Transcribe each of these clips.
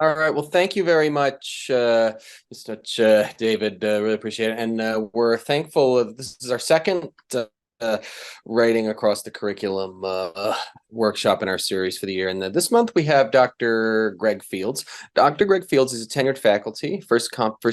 All right. Well, thank you very much, David. Really appreciate it. And we're thankful of this is our second uh, writing across the curriculum workshop in our series for the year. And this month we have Dr. Gregg Fields. Dr. Gregg Fields is a tenured faculty, first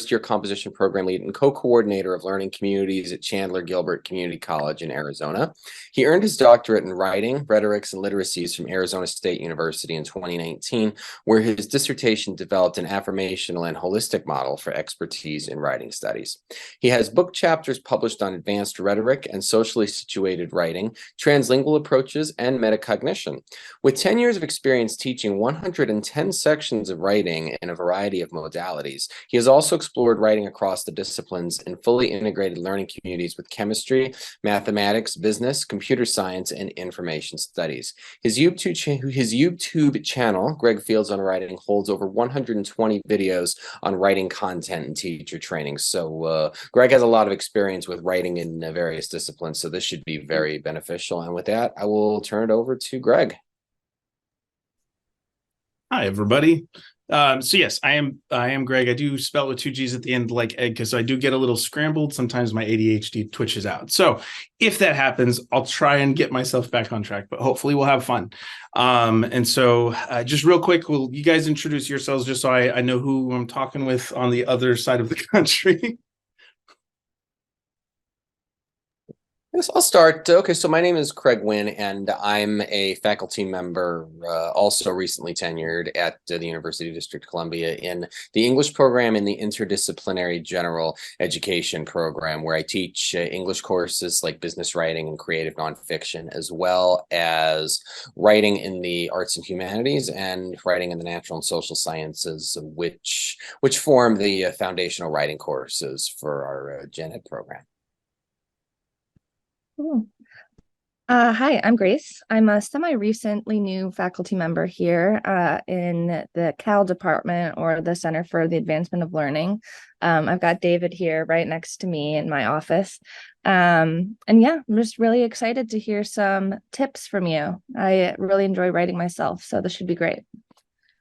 year composition program lead and co-coordinator of learning communities at Chandler Gilbert Community College in Arizona. He earned his doctorate in writing, rhetorics, and literacies from Arizona State University in 2019, where his dissertation developed an affirmational and holistic model for expertise in writing studies. He has book chapters published on advanced rhetoric and socially situated writing, translingual approaches, and metacognition. With 10 years of experience teaching 110 sections of writing in a variety of modalities, he has also explored writing across the disciplines in fully integrated learning communities with chemistry, mathematics, business, computer science, and information studies. His YouTube channel, Gregg Fields on Writing, holds over 120 videos on writing content and teacher training. So Gregg has a lot of experience with writing in various disciplines, so this should be very beneficial. And with that, I will turn it over to Gregg. Hi, everybody. So yes, I am Gregg. I do spell it with two G's at the end like egg because I do get a little scrambled. Sometimes my ADHD twitches out. So if that happens, I'll try and get myself back on track, but hopefully we'll have fun. And so just real quick, will you guys introduce yourselves just so I know who I'm talking with on the other side of the country? Yes, I'll start. Okay, so my name is Craig Wynn, and I'm a faculty member, also recently tenured at the University of District of Columbia in the English program in the interdisciplinary general education program, where I teach English courses like business writing and creative nonfiction, as well as writing in the arts and humanities and writing in the natural and social sciences, which form the foundational writing courses for our gen ed program. Hi, I'm Grace. I'm a semi-recently new faculty member here in the C.A.L department, or the Center for the Advancement of Learning. I've got David here right next to me in my office. And yeah, I'm just really excited to hear some tips from you. I really enjoy writing myself, so this should be great.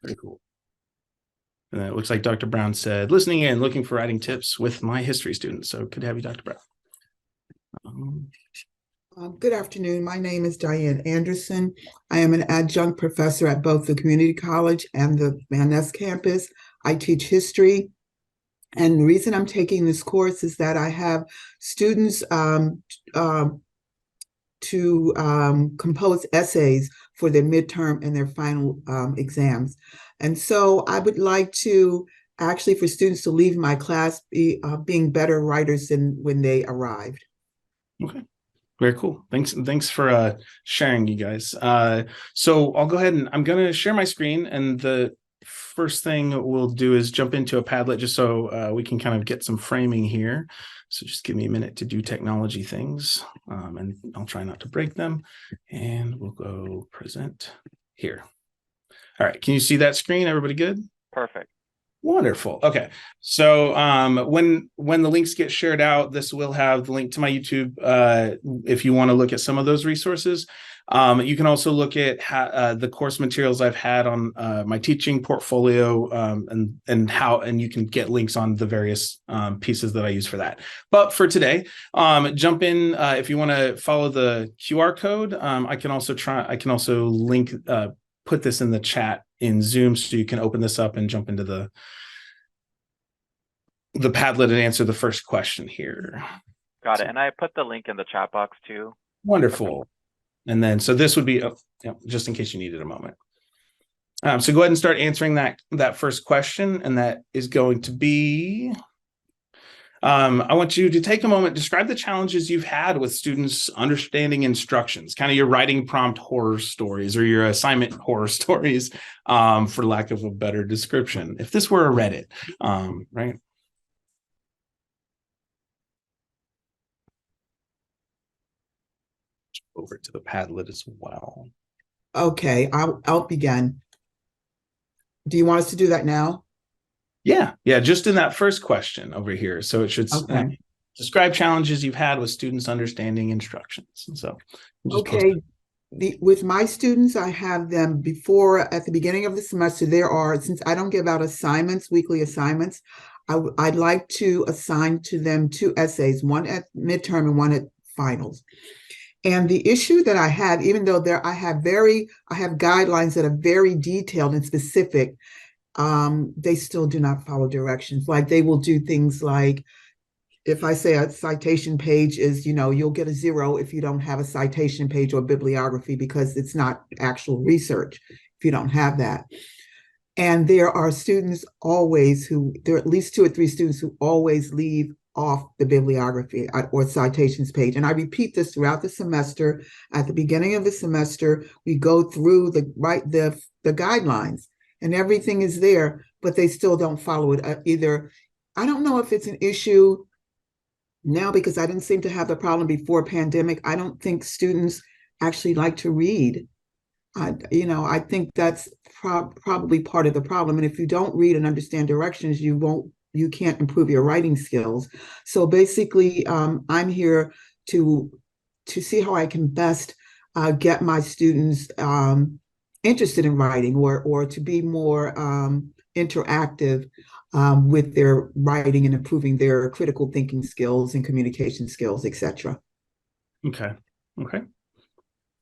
Very cool. And it looks like Dr. Brown said, listening in, looking for writing tips with my history students. So good to have you, Dr. Brown. Good afternoon. My name is Diane Anderson. I am an adjunct professor at both the community college and the Van Ness campus. I teach history. And the reason I'm taking this course is that I have students to compose essays for their midterm and their final exams. And so I would like to actually for students to leave my class being better writers than when they arrived. Okay. Very cool. Thanks for sharing, you guys. So I'll go ahead and I'm going to share my screen. And the first thing we'll do is jump into a Padlet just so we can kind of get some framing here. So just give me a minute to do technology things, and I'll try not to break them. And we'll go present here. All right. Can you see that screen? Everybody good? Perfect. Wonderful. Okay. So when the links get shared out, this will have the link to my YouTube if you want to look at some of those resources. You can also look at the course materials I've had on my teaching portfolio, and you can get links on the various pieces that I use for that. But for today, jump in if you want to follow the QR code. I can also link put this in the chat in Zoom so you can open this up and jump into the Padlet and answer the first question here. Got it. And I put the link in the chat box too. Wonderful. And then, so this would be, just in case you needed a moment. So go ahead and start answering that first question. And that is going to be, I want you to take a moment, describe the challenges you've had with students understanding instructions, kind of your writing prompt horror stories or your assignment horror stories, for lack of a better description. If this were a Reddit, right? Over to the Padlet as well. Okay, I'll begin. Do you want us to do that now? Yeah, just in that first question over here. So it should describe challenges you've had with students understanding instructions. And so okay, with my students, I have them before, at the beginning of the semester, since I don't give out assignments, weekly assignments, I'd like to assign to them 2 essays, one at midterm and one at finals. And the issue that I have, even though I have guidelines that are very detailed and specific, they still do not follow directions. Like they will do things like, if I say a citation page is, you'll get a 0 if you don't have a citation page or bibliography, because it's not actual research if you don't have that. And there are students there are at least 2 or 3 students who always leave off the bibliography or citations page. And I repeat this throughout the semester. At the beginning of the semester, we go through the guidelines and everything is there, but they still don't follow it. Either, I don't know if it's an issue now, because I didn't seem to have the problem before pandemic. I don't think students actually like to read. I think that's probably part of the problem. And if you don't read and understand directions, you can't improve your writing skills. So basically, I'm here to see how I can best get my students interested in writing, or to be more interactive with their writing and improving their critical thinking skills and communication skills, etc. Okay.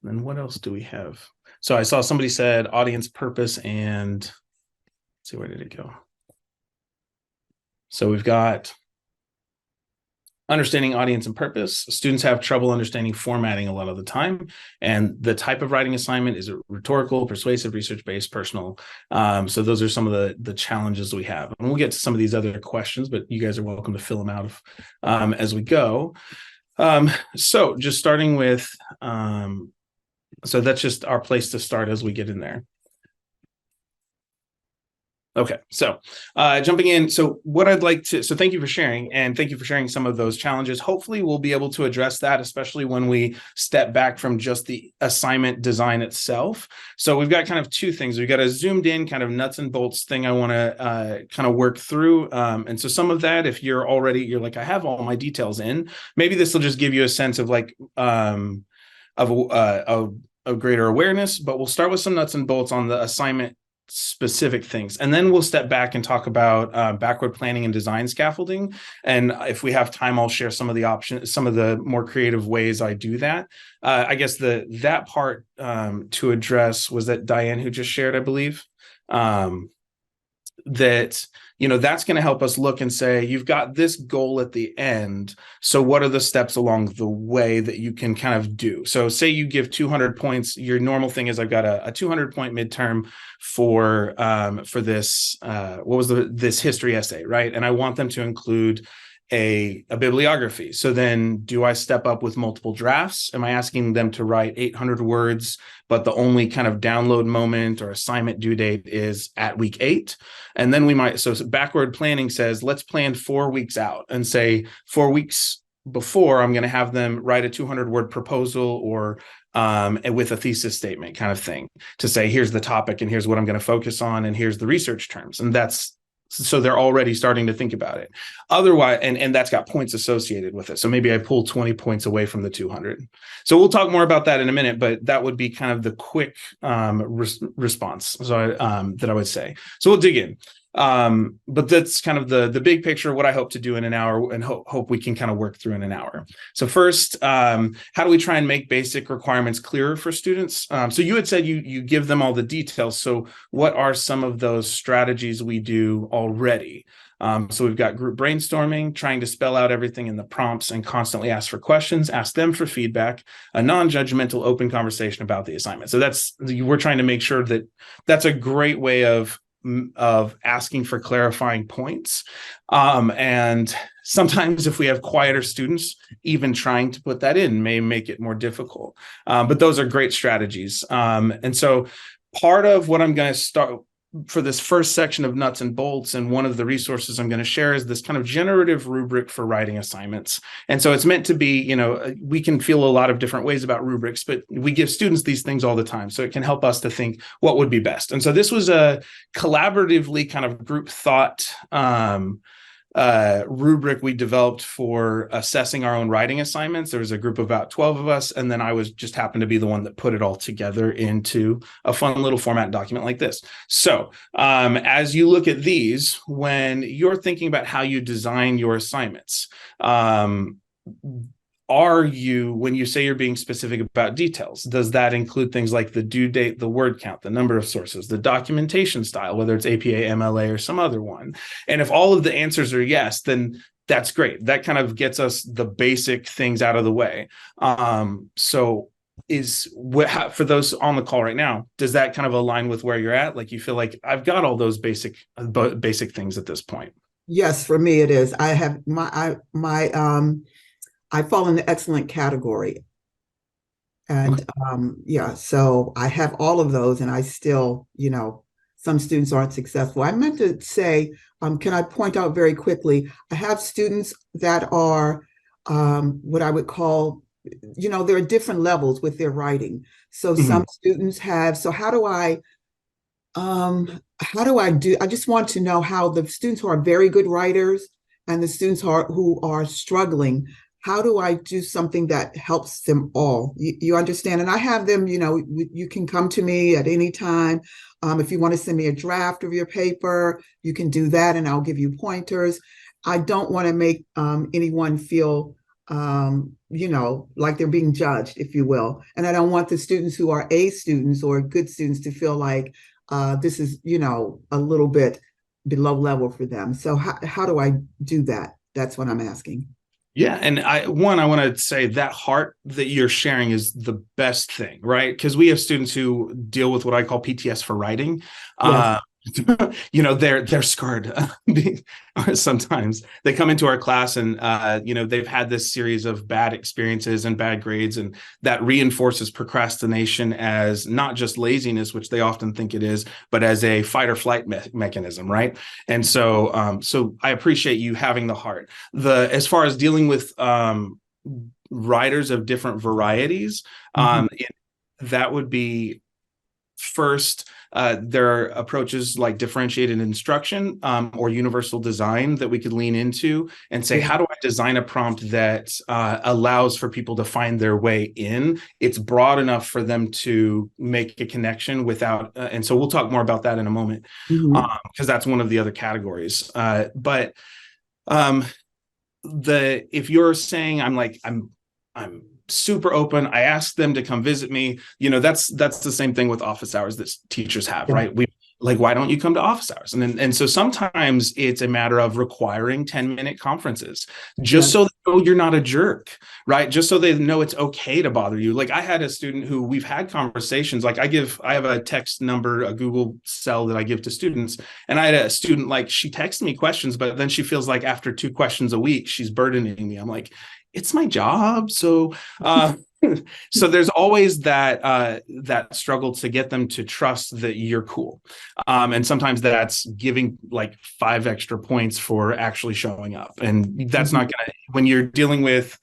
Then what else do we have? So I saw somebody said audience purpose and let's see, where did it go? So we've got understanding audience and purpose. Students have trouble understanding formatting a lot of the time. And the type of writing assignment is rhetorical, persuasive, research-based, personal. So those are some of the challenges we have. And we'll get to some of these other questions, but you guys are welcome to fill them out as we go. So just starting with, so that's just our place to start as we get in there. Okay, so jumping in. So what I'd like to, so thank you for sharing, and thank you for sharing some of those challenges. Hopefully we'll be able to address that, especially when we step back from just the assignment design itself. So we've got kind of 2 things. We've got a zoomed in kind of nuts and bolts thing I want to kind of work through. And so some of that, if you're like, I have all my details in, maybe this will just give you a sense of like, of greater awareness, but we'll start with some nuts and bolts on the assignment specific things, and then we'll step back and talk about backward planning and design scaffolding. And if we have time, I'll share some of the options, some of the more creative ways I do that. I guess that part to address was that Diane who just shared, I believe, that that's going to help us look and say, you've got this goal at the end. So what are the steps along the way that you can kind of do? So say you give 200 points. Your normal thing is I've got a 200-point midterm for this, this history essay, right? And I want them to include a bibliography. So then do I step up with multiple drafts? Am I asking them to write 800 words, but the only kind of download moment or assignment due date is at week 8? And then we might, so backward planning says, let's plan 4 weeks out and say 4 weeks before, I'm going to have them write a 200-word proposal or with a thesis statement kind of thing to say, here's the topic and here's what I'm going to focus on and here's the research terms. And so they're already starting to think about it. Otherwise, and that's got points associated with it. So maybe I pull 20 points away from the 200. So we'll talk more about that in a minute, but that would be kind of the quick response that I would say. So we'll dig in. But that's kind of the big picture, what I hope to do in an hour, and hope we can kind of work through in an hour. So first, how do we try and make basic requirements clearer for students? So you had said you give them all the details. So what are some of those strategies we do already? So we've got group brainstorming, trying to spell out everything in the prompts and constantly ask for questions, ask them for feedback, a non-judgmental open conversation about the assignment. So we're trying to make sure that that's a great way of asking for clarifying points. And sometimes if we have quieter students, even trying to put that in may make it more difficult. But those are great strategies. And so part of what I'm going to start for this first section of nuts and bolts, and one of the resources I'm going to share, is this kind of generative rubric for writing assignments. And so it's meant to be, we can feel a lot of different ways about rubrics, but we give students these things all the time. So it can help us to think what would be best. And so this was a collaboratively kind of group thought rubric we developed for assessing our own writing assignments. There was a group of about 12 of us, and then I was just happened to be the one that put it all together into a fun little format document like this. So as you look at these, when you're thinking about how you design your assignments, when you say you're being specific about details, does that include things like the due date, the word count, the number of sources, the documentation style, whether it's APA, MLA, or some other one? And if all of the answers are yes, then that's great. That kind of gets us the basic things out of the way. So for those on the call right now, does that kind of align with where you're at? Like, you feel like I've got all those basic things at this point? Yes, for me it is. I have I fall in the excellent category. And yeah, so I have all of those, and I still, some students aren't successful. I meant to say, can I point out very quickly, I have students that are what I would call, there are different levels with their writing. So some students have, so how do I do, I just want to know how the students who are very good writers and the students who are struggling, how do I do something that helps them all? You understand? And I have them, you can come to me at any time. If you want to send me a draft of your paper, you can do that, and I'll give you pointers. I don't want to make anyone feel, like they're being judged, if you will. And I don't want the students who are A students or good students to feel like this is, a little bit below level for them. So how do I do that? That's what I'm asking. Yeah. And I want to say that heart that you're sharing is the best thing, right? Because we have students who deal with what I call PTS for writing. Yes. They're scarred. Sometimes they come into our class and they've had this series of bad experiences and bad grades, and that reinforces procrastination as not just laziness, which they often think it is, but as a fight or flight mechanism, right? And so so I appreciate you having the heart. As far as dealing with writers of different varieties, that would be first, there are approaches like differentiated instruction or universal design that we could lean into and say, how do I design a prompt that allows for people to find their way in? It's broad enough for them to make a connection without, and so we'll talk more about that in a moment, because that's one of the other categories. But if you're saying I'm super open, I ask them to come visit me, that's the same thing with office hours that teachers have, right? Why don't you come to office hours? And so sometimes it's a matter of requiring 10-minute conferences just so they know you're not a jerk, right? Just so they know it's okay to bother you. Like, I had a student who we've had conversations, like I have a text number, a Google cell that I give to students. And I had a student, like, she texts me questions, but then she feels like after 2 questions a week, she's burdening me. I'm like, it's my job. So, so there's always that struggle to get them to trust that you're cool. And sometimes that's giving like 5 extra points for actually showing up. And that's not going to, when you're dealing with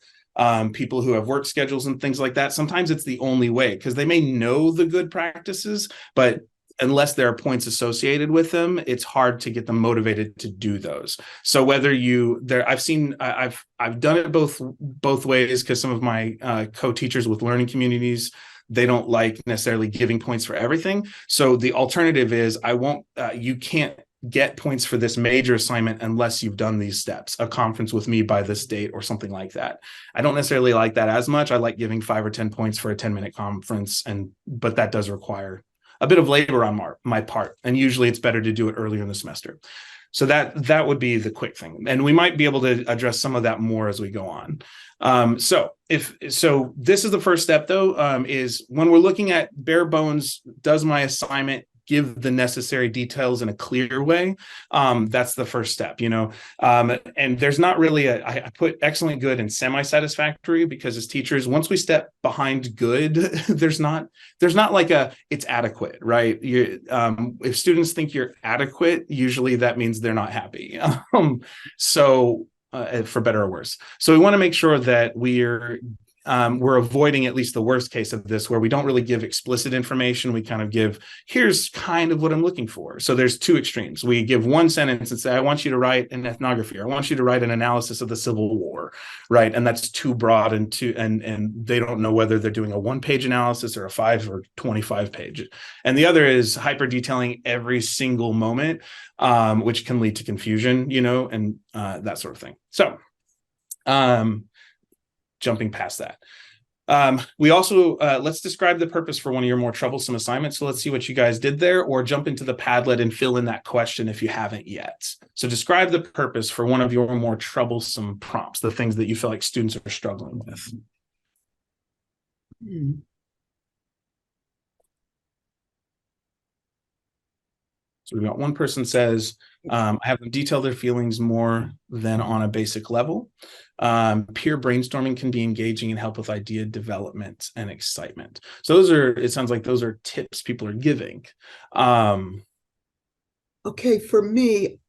people who have work schedules and things like that, sometimes it's the only way, because they may know the good practices, but unless there are points associated with them, it's hard to get them motivated to do those. So whether I've done it both ways, because some of my co-teachers with learning communities, they don't like necessarily giving points for everything. So the alternative is you can't get points for this major assignment unless you've done these steps, a conference with me by this date or something like that. I don't necessarily like that as much. I like giving 5 or 10 points for a 10-minute conference, but that does require a bit of labor on my part. And usually it's better to do it earlier in the semester. So that would be the quick thing. And we might be able to address some of that more as we go on. So this is the first step, though, is when we're looking at bare bones, does my assignment give the necessary details in a clear way? That's the first step, and there's not really I put excellent, good, and semi-satisfactory, because as teachers, once we step behind good, there's not like it's adequate, right? If students think you're adequate, usually that means they're not happy. For better or worse. So we want to make sure that we're we're avoiding at least the worst case of this, where we don't really give explicit information. We kind of give, here's kind of what I'm looking for. So there's two extremes. We give one sentence and say, I want you to write an ethnography, or I want you to write an analysis of the Civil War, right? And that's too broad, and they don't know whether they're doing a 1-page analysis or a 5 or 25 page. And the other is hyper detailing every single moment, which can lead to confusion, and that sort of thing. So, jumping past that. We also, let's describe the purpose for one of your more troublesome assignments. So let's see what you guys did there, or jump into the Padlet and fill in that question if you haven't yet. So describe the purpose for one of your more troublesome prompts, the things that you feel like students are struggling with. So we've got one person says, I have them detail their feelings more than on a basic level. Peer brainstorming can be engaging and help with idea development and excitement. So it sounds like those are tips people are giving. Okay, for me,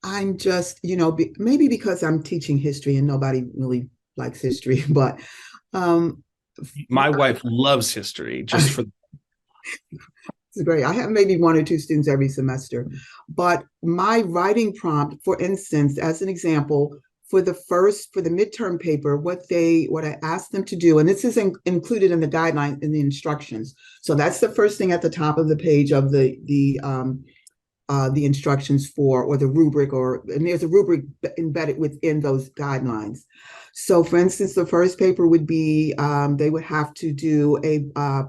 I'm just, maybe because I'm teaching history and nobody really likes history, but my wife loves history just for it's great. I have maybe 1 or 2 students every semester, but my writing prompt, for instance, as an example, for the midterm paper, what I asked them to do, and this is included in the guidelines in the instructions. So that's the first thing at the top of the page of the instructions or the rubric, and there's a rubric embedded within those guidelines. So for instance, the first paper would be, they would have to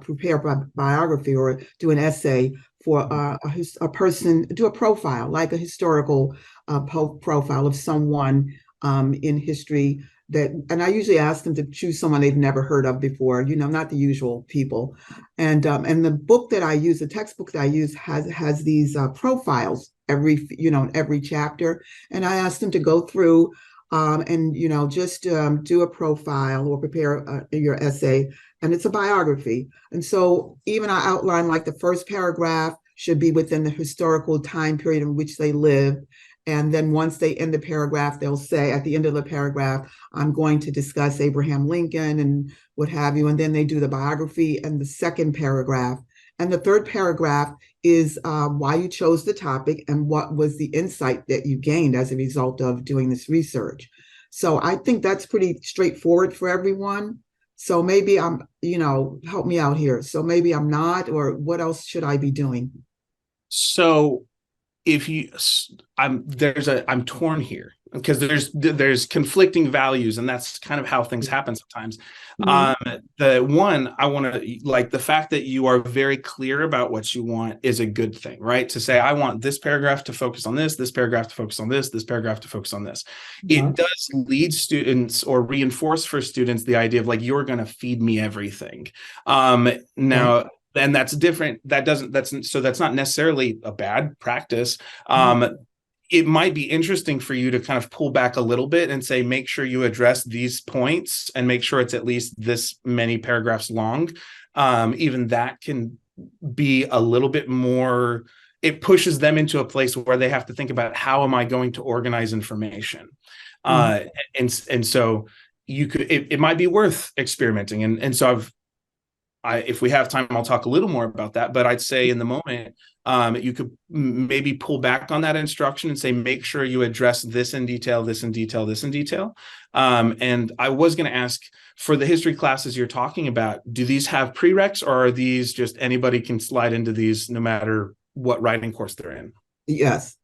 prepare a biography or do an essay for a person, do a profile, like a historical profile of someone in history and I usually ask them to choose someone they've never heard of before, not the usual people. And the book that I use, the textbook that I use has these profiles every chapter. And I asked them to go through and just do a profile or prepare your essay, and it's a biography. And so even I outline, like, the first paragraph should be within the historical time period in which they lived. And then once they end the paragraph, they'll say at the end of the paragraph, I'm going to discuss Abraham Lincoln and what have you. And then they do the biography and the second paragraph. And the third paragraph is why you chose the topic and what was the insight that you gained as a result of doing this research. So I think that's pretty straightforward for everyone. So maybe help me out here. So maybe I'm not, or what else should I be doing? So I'm torn here, because there's conflicting values, and that's kind of how things happen sometimes. The one I want to, like, the fact that you are very clear about what you want is a good thing, right? To say, I want this paragraph to focus on this paragraph to focus on this paragraph to focus on this. It does lead students, or reinforce for students, the idea of, like, you're going to feed me everything. Now, and that's different. That's not necessarily a bad practice. It might be interesting for you to kind of pull back a little bit and say, make sure you address these points and make sure it's at least this many paragraphs long. Even that can be a little bit more, it pushes them into a place where they have to think about, how am I going to organize information? And so it might be worth experimenting. And so if we have time, I'll talk a little more about that. But I'd say in the moment, you could maybe pull back on that instruction and say, make sure you address this in detail, this in detail, this in detail. And I was going to ask, for the history classes you're talking about, do these have prereqs, or are these just anybody can slide into these no matter what writing course they're in? Yes.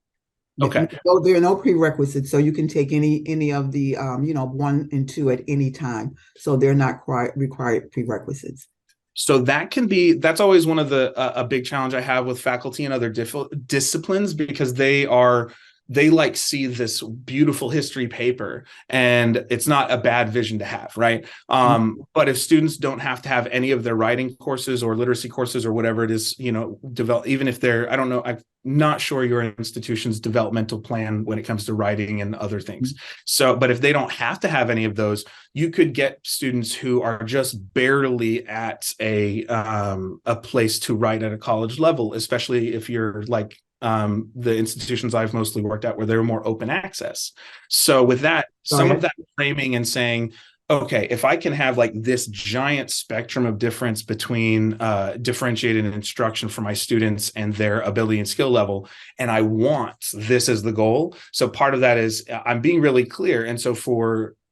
Okay. So there are no prerequisites, so you can take any of the 1 and 2 at any time. So they're not required prerequisites. So that's always one of a big challenge I have with faculty and other disciplines, because they see this beautiful history paper, and it's not a bad vision to have, right? But if students don't have to have any of their writing courses or literacy courses or whatever it is, develop, even if I don't know, I'm not sure your institution's developmental plan when it comes to writing and other things. So, but if they don't have to have any of those, you could get students who are just barely at a place to write at a college level, especially if you're like the institutions I've mostly worked at, where they're more open access. So with that, some of that framing and saying, okay, if I can have like this giant spectrum of difference between differentiated instruction for my students and their ability and skill level, and I want this as the goal. So part of that is I'm being really clear. And so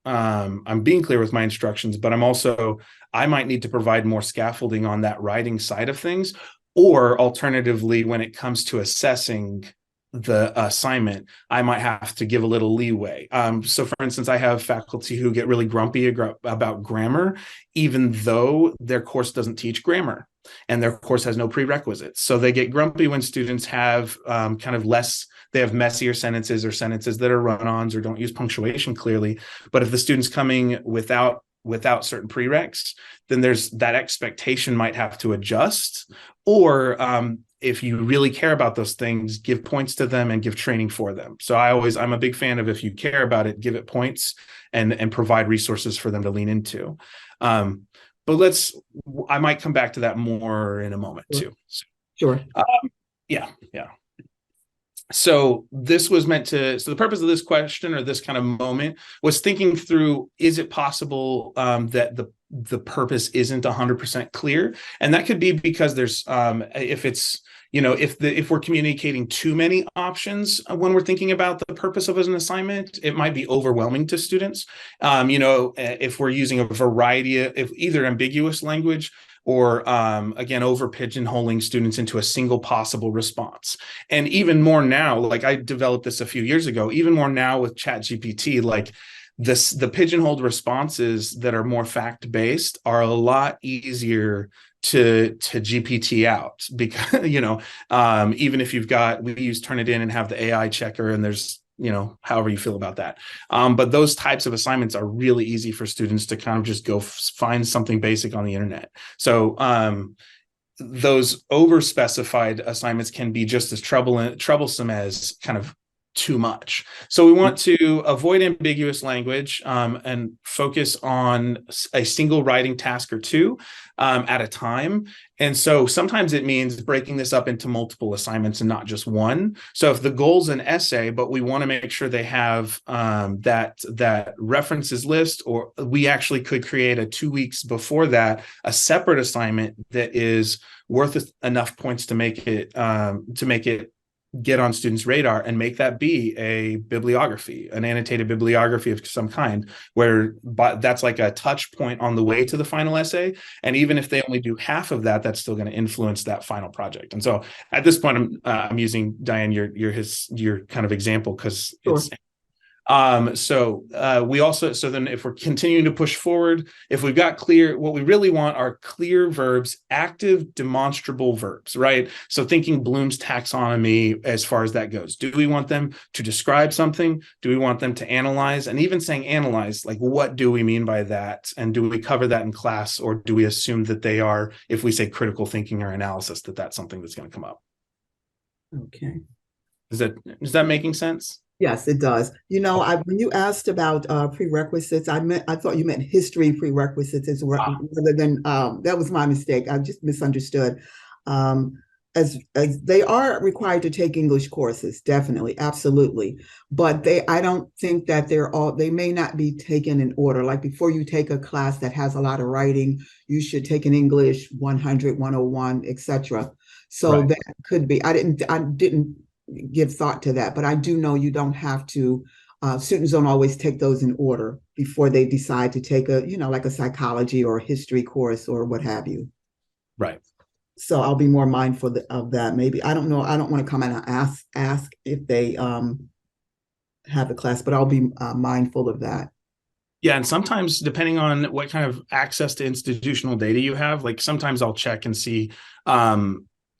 I'm being clear with my instructions, but I might need to provide more scaffolding on that writing side of things. Or alternatively, when it comes to assessing the assignment, I might have to give a little leeway. So for instance, I have faculty who get really grumpy about grammar, even though their course doesn't teach grammar and their course has no prerequisites. So they get grumpy when students have they have messier sentences or sentences that are run-ons or don't use punctuation clearly. But if the student's coming without certain prereqs, then there's that expectation might have to adjust. Or if you really care about those things, give points to them and give training for them. So I'm a big fan of, if you care about it, give it points and provide resources for them to lean into. But I might come back to that more in a moment too. Sure. Yeah. So the purpose of this question, or this kind of moment, was thinking through, is it possible that the purpose isn't 100% clear? And that could be because there's if we're communicating too many options when we're thinking about the purpose of an assignment, it might be overwhelming to students. If we're using a variety of either ambiguous language, or again, over pigeonholing students into a single possible response. And even more now, like I developed this a few years ago, even more now with ChatGPT, like the pigeonholed responses that are more fact-based are a lot easier to GPT out, because even if we use Turnitin and have the AI checker, and there's however you feel about that. But those types of assignments are really easy for students to kind of just go find something basic on the internet. So those over-specified assignments can be just as troublesome as kind of too much. So we want to avoid ambiguous language and focus on a single writing task or two at a time. And so sometimes it means breaking this up into multiple assignments and not just one. So if the goal's an essay, but we want to make sure they have that references list, or we actually could create a 2 weeks before that, a separate assignment that is worth enough points to make it get on students' radar, and make that be a bibliography, an annotated bibliography of some kind, but that's like a touch point on the way to the final essay. And even if they only do half of that, that's still going to influence that final project. And so at this point, I'm using, Diane, your kind of example, because Sure. So then if we're continuing to push forward, if we've got clear, what we really want are clear verbs, active demonstrable verbs, right? So thinking Bloom's taxonomy as far as that goes. Do we want them to describe something? Do we want them to analyze? And even saying analyze, like, what do we mean by that? And do we cover that in class, or do we assume that they are, if we say critical thinking or analysis, that's something that's going to come up? Okay. Is that making sense? Yes, it does. When you asked about prerequisites, I thought you meant history prerequisites rather than that was my mistake. I just misunderstood. As they are required to take English courses, definitely, absolutely. But I don't think that they may not be taken in order. Like, before you take a class that has a lot of writing, you should take an English 100, 101, etc. So Right. that could be. I didn't give thought to that, but I do know you don't have to. Students don't always take those in order before they decide to take like a psychology or a history course or what have you. Right. So I'll be more mindful of that. Maybe, I don't know. I don't want to come and ask if they have a class, but I'll be mindful of that. Yeah, and sometimes, depending on what kind of access to institutional data you have, like sometimes I'll check and see.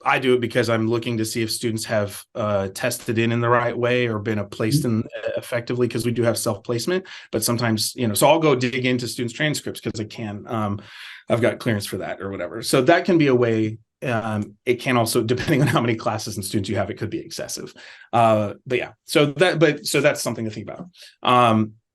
I do it because I'm looking to see if students have tested in the right way or been placed in effectively, because we do have self-placement. But sometimes, so I'll go dig into students' transcripts because I can. I've got clearance for that or whatever. So that can be a way. It can also, depending on how many classes and students you have, it could be excessive. But yeah, so that's something to think about.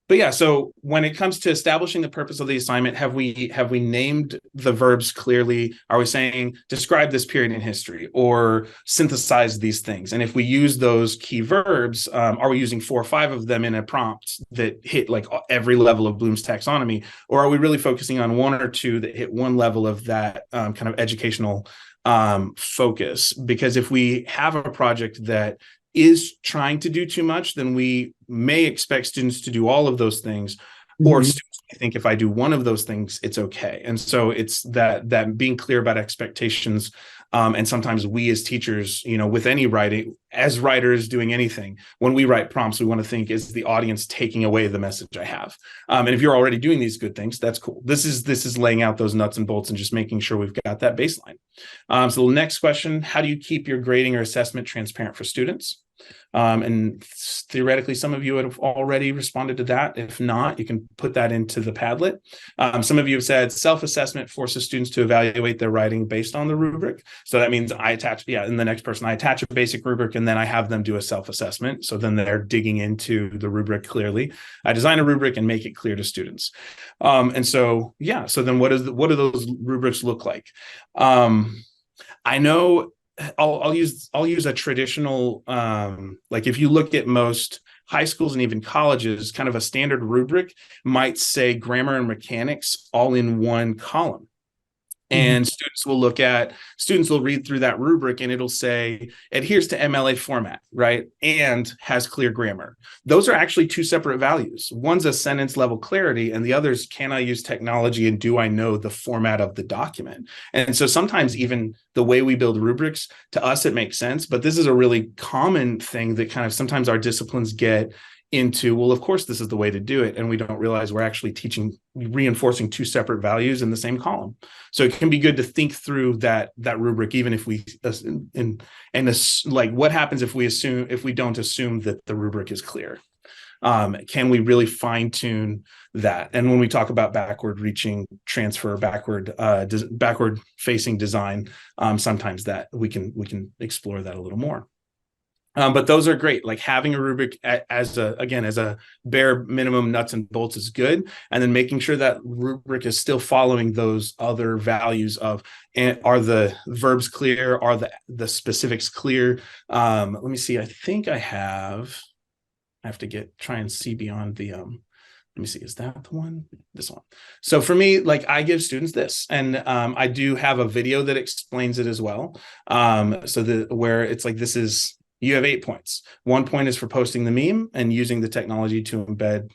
But yeah, so when it comes to establishing the purpose of the assignment, have we named the verbs clearly? Are we saying describe this period in history or synthesize these things? And if we use those key verbs, are we using 4 or 5 of them in a prompt that hit like every level of Bloom's taxonomy, or are we really focusing on 1 or 2 that hit one level of that kind of educational focus? Because if we have a project that is trying to do too much, then we may expect students to do all of those things, or students may think if I do one of those things, it's okay. And so it's that being clear about expectations. And sometimes we as teachers, with any writing, as writers doing anything, when we write prompts, we want to think, is the audience taking away the message I have? And if you're already doing these good things, that's cool. This is laying out those nuts and bolts and just making sure we've got that baseline. So the next question, how do you keep your grading or assessment transparent for students? And theoretically, some of you have already responded to that. If not, you can put that into the Padlet. Some of you have said self-assessment forces students to evaluate their writing based on the rubric. So that means I attach, and the next person, I attach a basic rubric and then I have them do a self-assessment. So then they're digging into the rubric clearly. I design a rubric and make it clear to students. And so, yeah, so then what do those rubrics look like? I know I'll use a traditional, like if you look at most high schools and even colleges, kind of a standard rubric might say grammar and mechanics all in one column. And students will read through that rubric and it'll say adheres to MLA format, right? And has clear grammar. Those are actually 2 separate values. One's a sentence level clarity and the other's, can I use technology and do I know the format of the document? And so sometimes even the way we build rubrics, to us, it makes sense, but this is a really common thing that kind of sometimes our disciplines get into, well, of course, this is the way to do it. And we don't realize we're actually reinforcing 2 separate values in the same column. So it can be good to think through that rubric, even if we, like what happens if we don't assume that the rubric is clear? Can we really fine tune that? And when we talk about backward reaching transfer, backward facing design, sometimes that we can explore that a little more. But those are great. Like having a rubric as a bare minimum nuts and bolts is good. And then making sure that rubric is still following those other values of, are the verbs clear? Are the specifics clear? Let me see. I think I have to try and see beyond the, let me see, is that the one? This one. So for me, like I give students this, and I do have a video that explains it as well. Where it's like, you have 8 points. 1 point is for posting the meme and using the technology to embed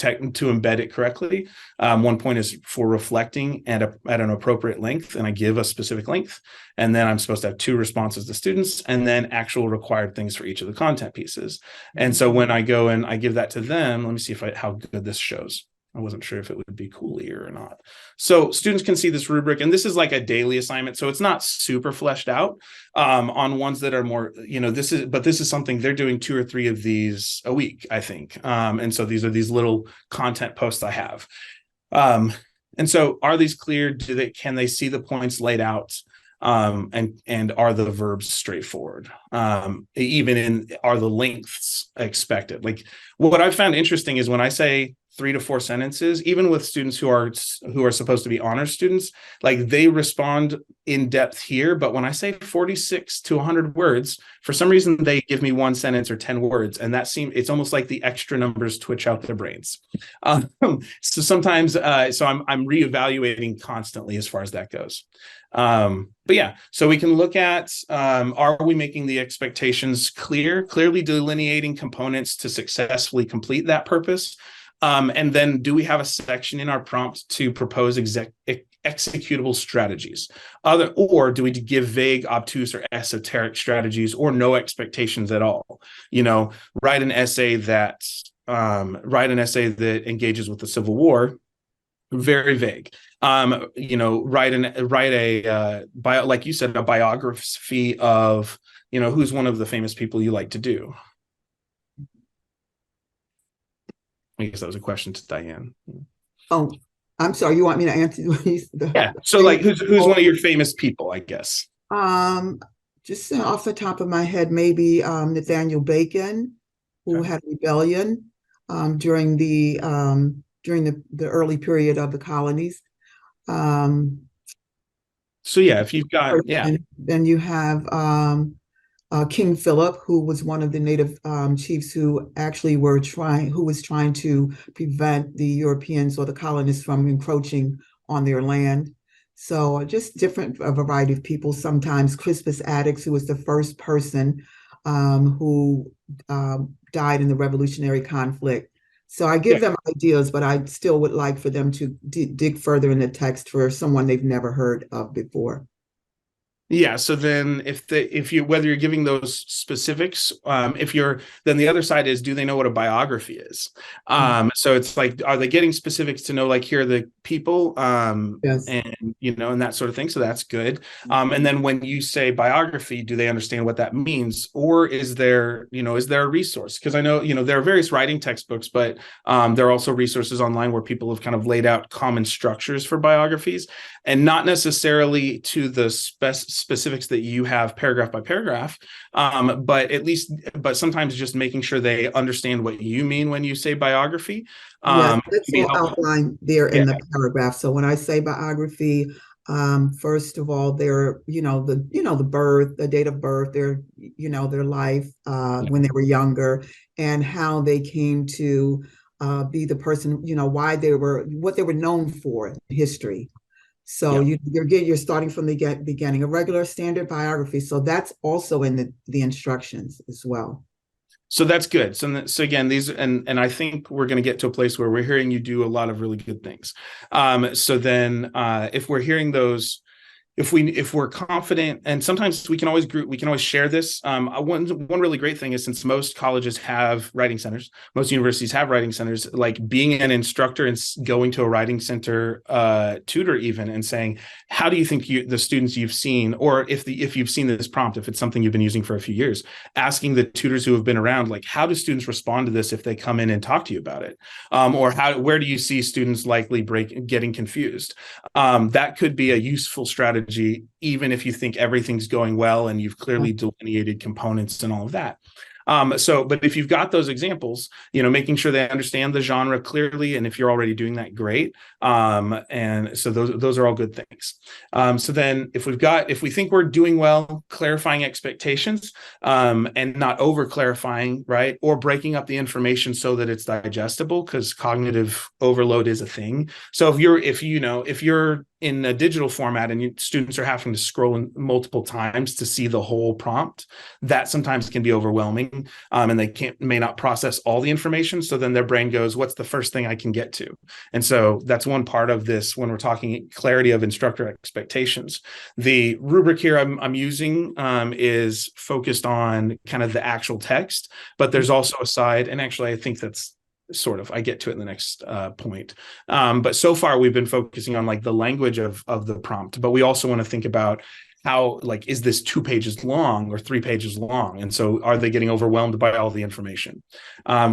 it correctly. 1 point is for reflecting at an appropriate length, and I give a specific length. And then I'm supposed to have 2 responses to students, and then actual required things for each of the content pieces. And so when I go and I give that to them, let me see how good this shows. I wasn't sure if it would be cooler or not. So students can see this rubric, and this is like a daily assignment. So it's not super fleshed out on ones that are more, this is something they're doing 2 or 3 of these a week, I think. And so these are these little content posts I have. And so are these clear? Can they see the points laid out? And are the verbs straightforward? Are the lengths expected? Like what I've found interesting is when I say 3 to 4 sentences, even with students who are supposed to be honor students, like they respond in depth here. But when I say 46 to 100 words, for some reason they give me 1 sentence or 10 words, and it's almost like the extra numbers twitch out their brains. So sometimes, I'm reevaluating constantly as far as that goes. But yeah, so we can look at, are we making the expectations clearly delineating components to successfully complete that purpose? And then do we have a section in our prompt to propose executable strategies? Or do we give vague, obtuse, or esoteric strategies, or no expectations at all? Write an essay that engages with the Civil War. Very vague. Write like you said, a biography of, who's one of the famous people you like to do. I guess that was a question to Diane. Oh, I'm sorry. You want me to answer? Yeah. So like, who's one of your famous people, I guess? Just off the top of my head, maybe Nathaniel Bacon, who had rebellion. during the early period of the colonies. So yeah, if you've got, yeah. And then you have King Philip, who was one of the native chiefs who actually was trying to prevent the Europeans or the colonists from encroaching on their land. So just a variety of people. Sometimes Crispus Attucks, who was the first person who died in the Revolutionary conflict. So I give them ideas, but I still would like for them to dig further in the text for someone they've never heard of before. Yeah. So then whether you're giving those specifics, then the other side is, do they know what a biography is? So it's like, are they getting specifics to know, like, here are the people, Yes. and that sort of thing. So that's good. And then when you say biography, do they understand what that means? Or is there a resource? Because I know, there are various writing textbooks, but there are also resources online where people have kind of laid out common structures for biographies, and not necessarily to the specifics that you have paragraph by paragraph, but sometimes just making sure they understand what you mean when you say biography. Yes, it's all outlined there in the paragraph. So when I say biography, first of all, the birth, the date of birth, their life when they were younger, and how they came to be the person, what they were known for in history. So you're starting from the beginning, a regular standard biography. So that's also in the instructions as well. So that's good. So again, these, and I think we're going to get to a place where we're hearing you do a lot of really good things. So then if we're hearing those, if we're confident, and sometimes we can always share this. One really great thing is, since most colleges have writing centers, most universities have writing centers, like being an instructor and going to a writing center tutor even, and saying, how do you think the students you've seen, or if you've seen this prompt, if it's something you've been using for a few years, asking the tutors who have been around, like, how do students respond to this if they come in and talk to you about it? Or where do you see students likely getting confused? That could be a useful strategy, even if you think everything's going well and you've clearly delineated components and all of that. But if you've got those examples, making sure they understand the genre clearly, and if you're already doing that, great. And so those are all good things. So then if we think we're doing well, clarifying expectations, and not over clarifying, right? Or breaking up the information so that it's digestible, because cognitive overload is a thing. So if you're in a digital format and students are having to scroll in multiple times to see the whole prompt, that sometimes can be overwhelming, and they may not process all the information. So then their brain goes, what's the first thing I can get to? And so that's one part of this when we're talking clarity of instructor expectations. The rubric here I'm using is focused on kind of the actual text, but there's also a side, and actually I think that's I get to it in the next point. But so far we've been focusing on like the language of the prompt, but we also want to think about how, like, is this 2 pages long or 3 pages long? And so are they getting overwhelmed by all the information?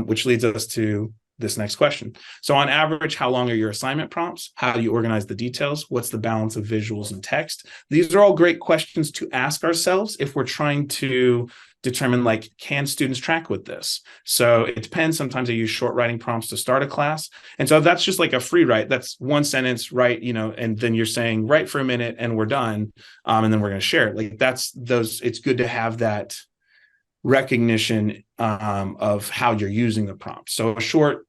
Which leads us to this next question. So on average, how long are your assignment prompts? How do you organize the details? What's the balance of visuals and text? These are all great questions to ask ourselves if we're trying to determine, like, can students track with this? So it depends. Sometimes I use short writing prompts to start a class. And so that's just like a free write. That's one sentence, write, and then you're saying write for a minute and we're done. And then we're going to share it. Like it's good to have that recognition of how you're using the prompt. So a short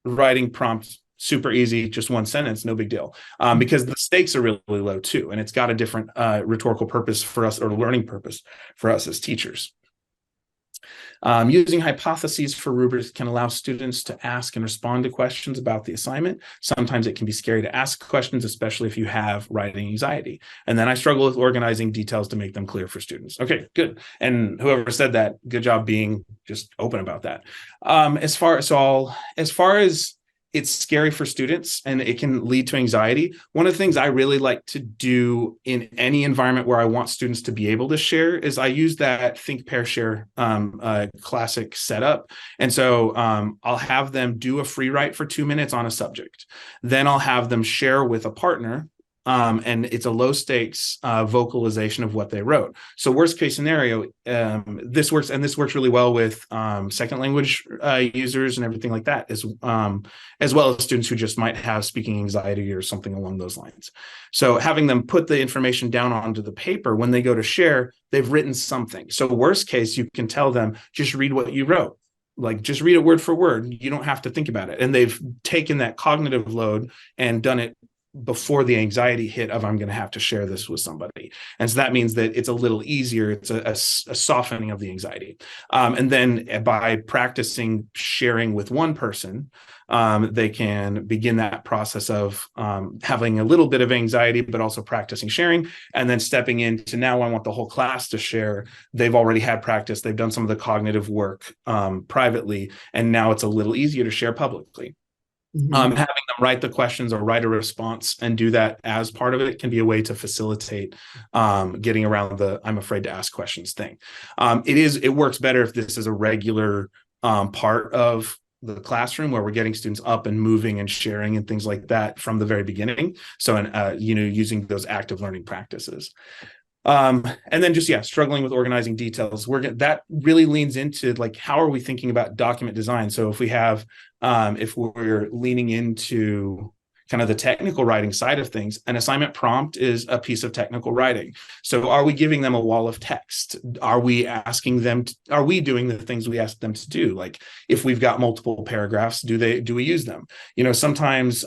writing prompt, super easy, just one sentence, no big deal, because the stakes are really low too. And it's got a different rhetorical purpose for us, or learning purpose for us as teachers. Using hypotheses for rubrics can allow students to ask and respond to questions about the assignment. Sometimes it can be scary to ask questions, especially if you have writing anxiety. And then I struggle with organizing details to make them clear for students. Okay, good. And whoever said that, good job being just open about that. As far as it's scary for students and it can lead to anxiety, one of the things I really like to do in any environment where I want students to be able to share is I use that think, pair, share classic setup. And so I'll have them do a free write for 2 minutes on a subject. Then I'll have them share with a partner and it's a low stakes vocalization of what they wrote. So worst case scenario, this works really well with second language users and everything like that, as well as students who just might have speaking anxiety or something along those lines. So having them put the information down onto the paper, when they go to share, they've written something. So worst case, you can tell them, just read what you wrote. Like, just read it word for word. You don't have to think about it. And they've taken that cognitive load and done it before the anxiety hit of, I'm going to have to share this with somebody. And so that means that it's a little easier. It's a softening of the anxiety. And then by practicing sharing with one person, they can begin that process of having a little bit of anxiety, but also practicing sharing, and then stepping into, now I want the whole class to share. They've already had practice. They've done some of the cognitive work privately, and now it's a little easier to share publicly. Having them write the questions or write a response and do that as part of it can be a way to facilitate getting around the I'm afraid to ask questions thing. It works better if this is a regular part of the classroom, where we're getting students up and moving and sharing and things like that from the very beginning. So, using those active learning practices. And then just, struggling with organizing details. That really leans into, like, how are we thinking about document design? So if we have, if we're leaning into kind of the technical writing side of things, an assignment prompt is a piece of technical writing. So are we giving them a wall of text? Are we asking them, are we doing the things we ask them to do? Like, if we've got multiple paragraphs, do we use them? Sometimes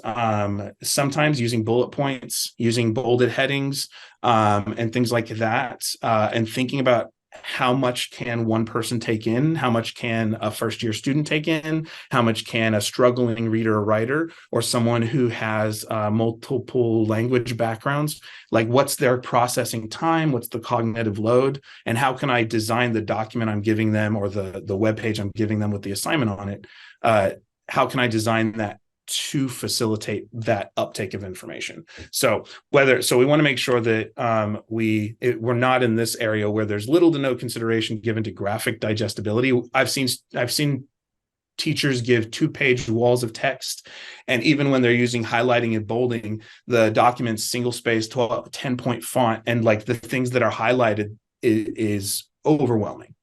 using bullet points, using bolded headings, and things like that, and thinking about how much can one person take in? How much can a first-year student take in? How much can a struggling reader or writer, or someone who has multiple language backgrounds? Like, what's their processing time? What's the cognitive load? And how can I design the document I'm giving them, or the web page I'm giving them with the assignment on it? How can I design that to facilitate that uptake of information? So we want to make sure that we're not in this area where there's little to no consideration given to graphic digestibility. I've seen teachers give 2-page walls of text, and even when they're using highlighting and bolding, the document's single space 10-point font, and like the things that are highlighted is overwhelming.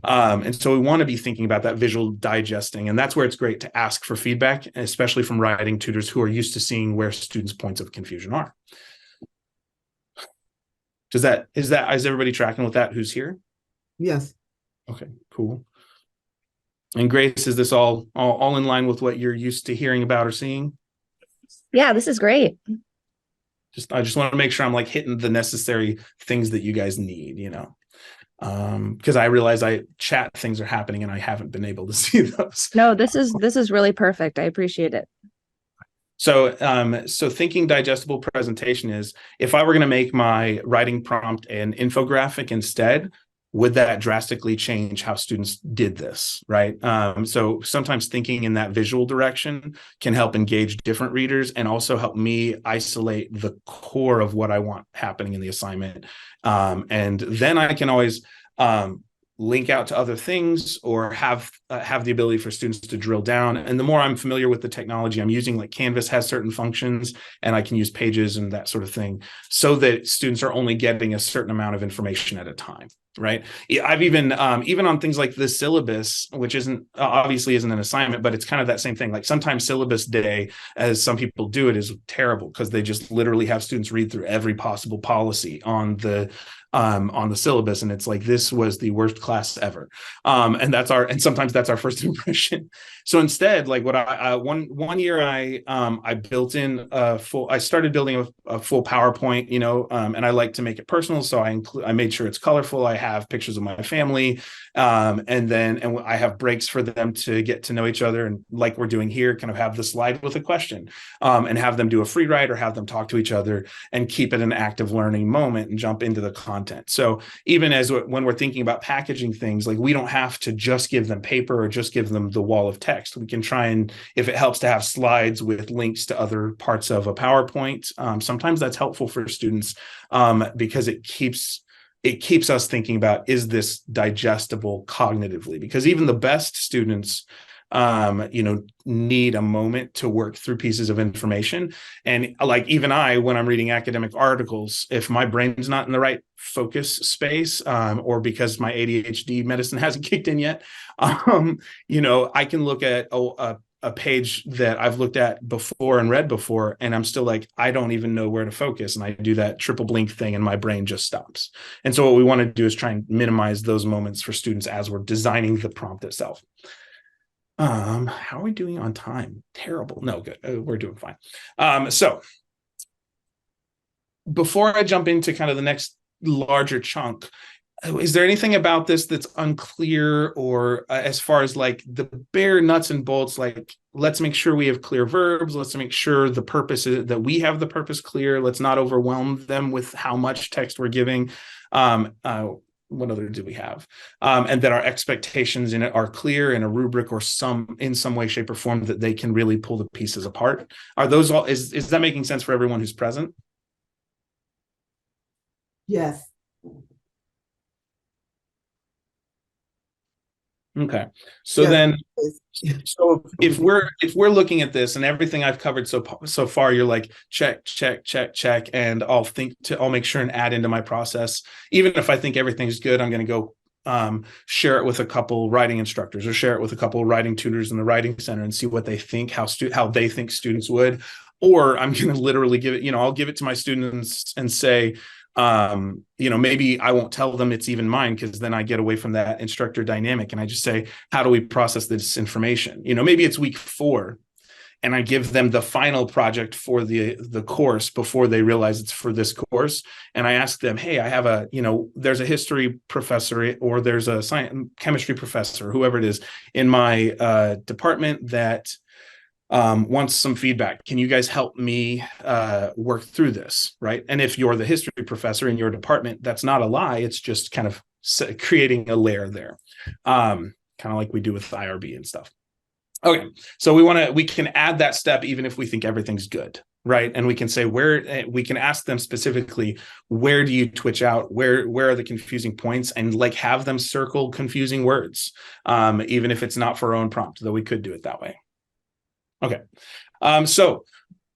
And so we want to be thinking about that visual digesting, and that's where it's great to ask for feedback, especially from writing tutors who are used to seeing where students' points of confusion are. Is everybody tracking with that who's here? Yes. Okay, cool. And Grace, is this all in line with what you're used to hearing about or seeing? Yeah, this is great. I just want to make sure I'm like hitting the necessary things that you guys need, because I realize chat things are happening and I haven't been able to see those. No, this is really perfect. I appreciate it. So thinking digestible presentation is, if I were going to make my writing prompt an infographic instead, would that drastically change how students did this, right? So sometimes thinking in that visual direction can help engage different readers and also help me isolate the core of what I want happening in the assignment. And then I can always link out to other things, or have the ability for students to drill down. And the more I'm familiar with the technology I'm using, like Canvas has certain functions, and I can use pages and that sort of thing, so that students are only getting a certain amount of information at a time. Right. I've even on things like the syllabus, which obviously isn't an assignment, but it's kind of that same thing. Like, sometimes syllabus day, as some people do it, is terrible, because they just literally have students read through every possible policy on the syllabus, and it's like, this was the worst class ever. And sometimes that's our first impression. So instead, like, what one year I built in I started building a full PowerPoint, and I like to make it personal, so I made sure it's colorful. I have pictures of my family, and I have breaks for them to get to know each other, and like we're doing here, kind of have the slide with a question, and have them do a free write, or have them talk to each other, and keep it an active learning moment and jump into the content. So even when we're thinking about packaging things, like, we don't have to just give them paper or just give them the wall of text. We can try and, if it helps to have slides with links to other parts of a PowerPoint, sometimes that's helpful for students, because it keeps us thinking about, is this digestible cognitively? Because even the best students need a moment to work through pieces of information. And like even when I'm reading academic articles, if my brain's not in the right focus space, or because my ADHD medicine hasn't kicked in yet, I can look at a page that I've looked at before and read before, and I'm still like, I don't even know where to focus. And I do that triple blink thing and my brain just stops. And so what we want to do is try and minimize those moments for students as we're designing the prompt itself. How are we doing on time? Terrible. No, good. We're doing fine. So before I jump into kind of the next larger chunk, is there anything about this that's unclear, or as far as like the bare nuts and bolts, like let's make sure we have clear verbs, let's make sure the purpose is that we have the purpose clear, let's not overwhelm them with how much text we're giving. What other do we have? And that our expectations in it are clear in a rubric or in some way, shape, or form that they can really pull the pieces apart. Are those all, is that making sense for everyone who's present? Yes. Okay. So Yes. then, so if we're looking at this and everything I've covered so far, you're like, check, and I'll make sure and add into my process. Even if I think everything's good, I'm going to go share it with a couple writing instructors or share it with a couple writing tutors in the writing center and see what they think, how they think students would. Or I'm going to literally give it, I'll give it to my students and say, maybe I won't tell them it's even mine, because then I get away from that instructor dynamic. And I just say, how do we process this information? Maybe it's week 4 and I give them the final project for the course before they realize it's for this course. And I ask them, hey, I have there's a history professor or there's a chemistry professor, whoever it is in my department that wants some feedback. Can you guys help me work through this, right? And if you're the history professor in your department, that's not a lie. It's just kind of creating a layer there, kind of like we do with IRB and stuff. Okay, so we can add that step even if we think everything's good, right? And we can say we can ask them specifically, where do you twitch out? Where are the confusing points? And like have them circle confusing words, even if it's not for our own prompt, though we could do it that way. Okay, so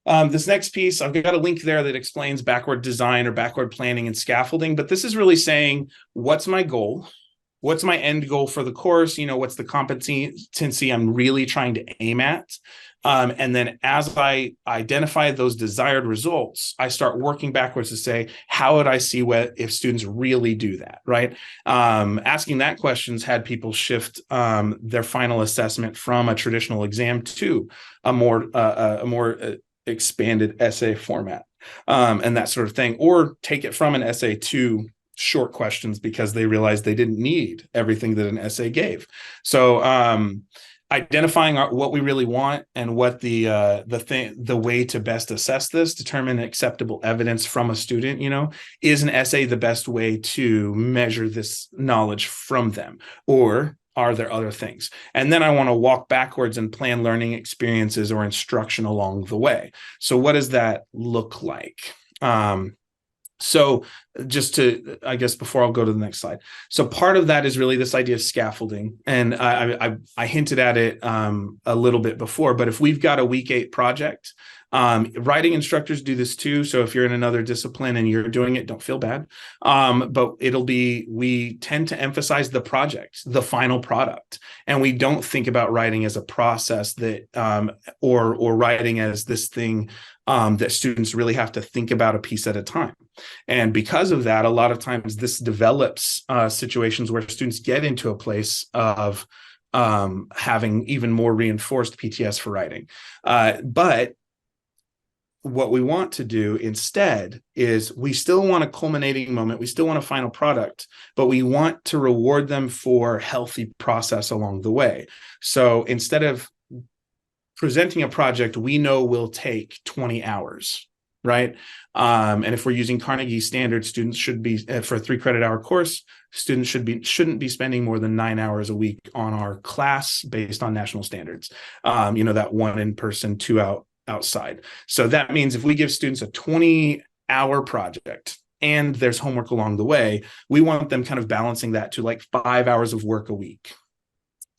this next piece, I've got a link there that explains backward design or backward planning and scaffolding, but this is really saying, what's my goal? What's my end goal for the course? What's the competency I'm really trying to aim at? And then as I identify those desired results, I start working backwards to say, how would I see if students really do that, right? Asking that questions had people shift their final assessment from a traditional exam to a more expanded essay format, and that sort of thing, or take it from an essay to short questions because they realized they didn't need everything that an essay gave. So identifying what we really want and what the way to best assess this, determine acceptable evidence from a student, is an essay the best way to measure this knowledge from them, or are there other things? And then I want to walk backwards and plan learning experiences or instruction along the way. So what does that look like? So just to, I guess, before I'll go to the next slide. So part of that is really this idea of scaffolding. And I hinted at it a little bit before, but if we've got a week 8 project, writing instructors do this too. So if you're in another discipline and you're doing it, don't feel bad. But we tend to emphasize the project, the final product. And we don't think about writing as a process that, or writing as this thing that students really have to think about a piece at a time. And because of that, a lot of times this develops situations where students get into a place of having even more reinforced PTS for writing. But what we want to do instead is we still want a culminating moment. We still want a final product, but we want to reward them for healthy process along the way. So instead of presenting a project we know will take 20 hours, right? And if we're using Carnegie standard, students should be, for a 3 credit hour course, students shouldn't be spending more than 9 hours a week on our class based on national standards. That 1 in person, 2 outside. So that means if we give students a 20-hour project and there's homework along the way, we want them kind of balancing that to like 5 hours of work a week.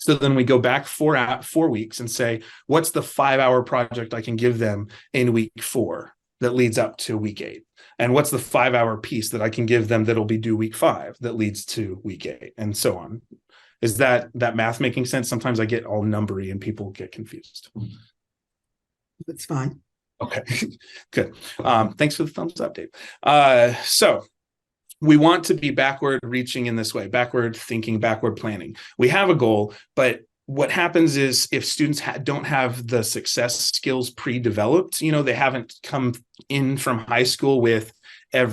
So then we go back 4 weeks and say, what's the 5-hour project I can give them in week 4 that leads up to week 8? And what's the 5-hour piece that I can give them that'll be due week 5 that leads to week 8, and so on. Is that math making sense? Sometimes I get all numbery and people get confused. That's fine. Okay, good. Thanks for the thumbs up, Dave. So we want to be backward reaching in this way, backward thinking, backward planning. We have a goal, but what happens is if students don't have the success skills pre-developed, they haven't come in from high school with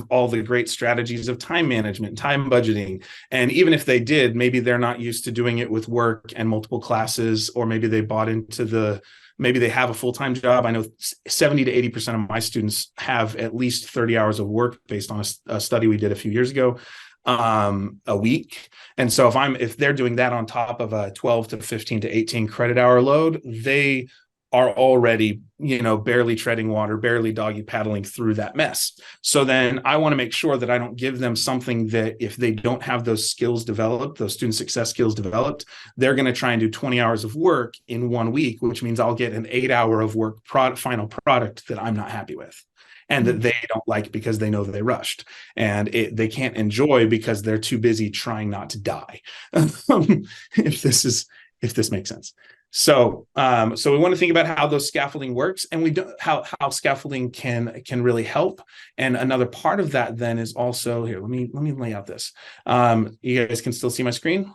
all the great strategies of time management, time budgeting. And even if they did, maybe they're not used to doing it with work and multiple classes, or maybe they bought into maybe they have a full-time job. I know 70 to 80% of my students have at least 30 hours of work based on a study we did a few years ago, a week. And so if they're doing that on top of a 12 to 15 to 18 credit hour load, they are already, barely treading water, barely doggy paddling through that mess. So then I want to make sure that I don't give them something that if they don't have those skills developed, those student success skills developed, they're going to try and do 20 hours of work in 1 week, which means I'll get an 8-hour of work final product that I'm not happy with, and that they don't like because they know that they rushed, and they can't enjoy because they're too busy trying not to die. if this makes sense. So we want to think about how those scaffolding works, and how scaffolding can really help. And another part of that then is also here. Let me lay out this. You guys can still see my screen?